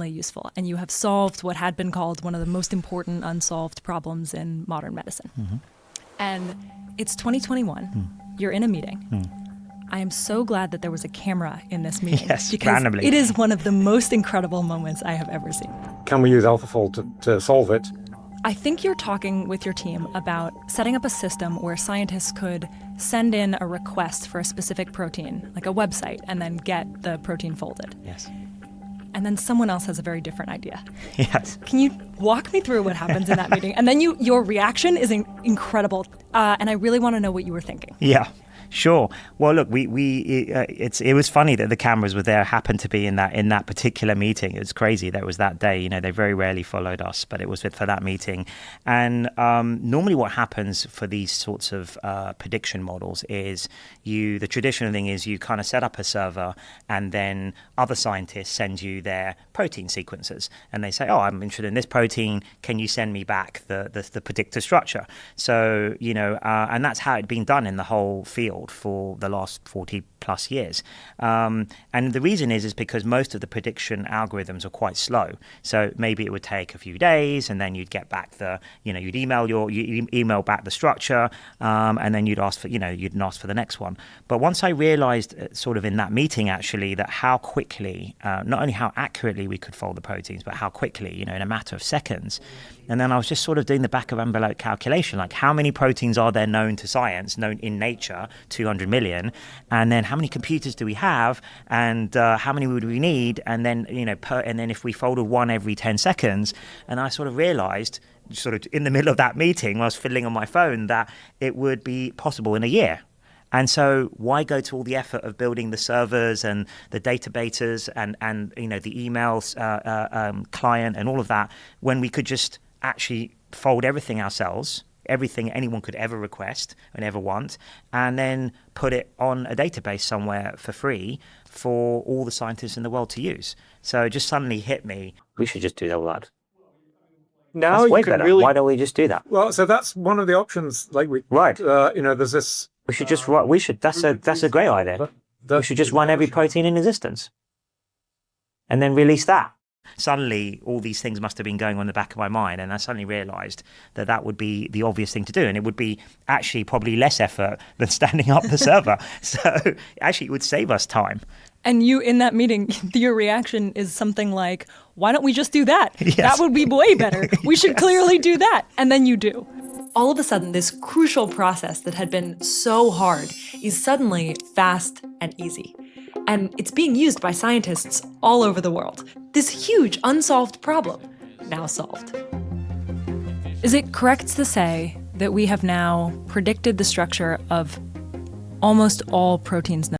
useful, and you have solved what had been called one of the most important unsolved problems in modern medicine. And it's 2021. You're in a meeting. I am so glad that there was a camera in this meeting. Yes, because randomly. it is one of the most incredible moments I have ever seen. Can we use AlphaFold to solve it? I think you're talking with your team about setting up a system where scientists could send in a request for a specific protein, like a website, and then get the protein folded. Yes. And then someone else has a very different idea. Yes. Can you walk me through what happens in that meeting? And then your reaction is incredible, and I really want to know what you were thinking. Yeah. Sure. Well, look, it was funny that the cameras were there, happened to be in that particular meeting. It was crazy that it was that day. You know, they very rarely followed us, but it was for that meeting. And normally what happens for these sorts of prediction models is the traditional thing is you kind of set up a server and then other scientists send you their protein sequences. And they say, oh, I'm interested in this protein. Can you send me back the predictor structure? So, and that's how it'd been done in the whole field for the last 40 plus years. And the reason is because most of the prediction algorithms are quite slow. So maybe it would take a few days and then you'd get back you'd email back the structure and then you'd ask for the next one. But once I realized sort of in that meeting actually that how quickly, not only how accurately we could fold the proteins, but how quickly, in a matter of seconds. And then I was just sort of doing the back of envelope calculation, like how many proteins are there known to science, known in nature, 200 million, and then how many computers do we have, and how many would we need, and then and then if we folded one every 10 seconds, and I sort of realized, sort of in the middle of that meeting, while I was fiddling on my phone, that it would be possible in a year. And so why go to all the effort of building the servers and the databases and the emails client and all of that when we could just actually fold everything ourselves, everything anyone could ever request and ever want, and then put it on a database somewhere for free for all the scientists in the world to use. So it just suddenly hit me, we should just do all that. Now That's way you can better. really. Why don't we just do that? Well, so that's one of the options. Like Right. There's this. We should just run. That's a great idea. We should just run every protein in existence, and then release that. Suddenly, all these things must have been going on in the back of my mind, and I suddenly realized that would be the obvious thing to do, and it would be actually probably less effort than standing up the server. So actually, it would save us time. And you, in that meeting, your reaction is something like, why don't we just do that? Yes. That would be way better. We should clearly do that. And then you do. All of a sudden, this crucial process that had been so hard is suddenly fast and easy. And it's being used by scientists all over the world. This huge unsolved problem, now solved. Is it correct to say that we have now predicted the structure of almost all proteins known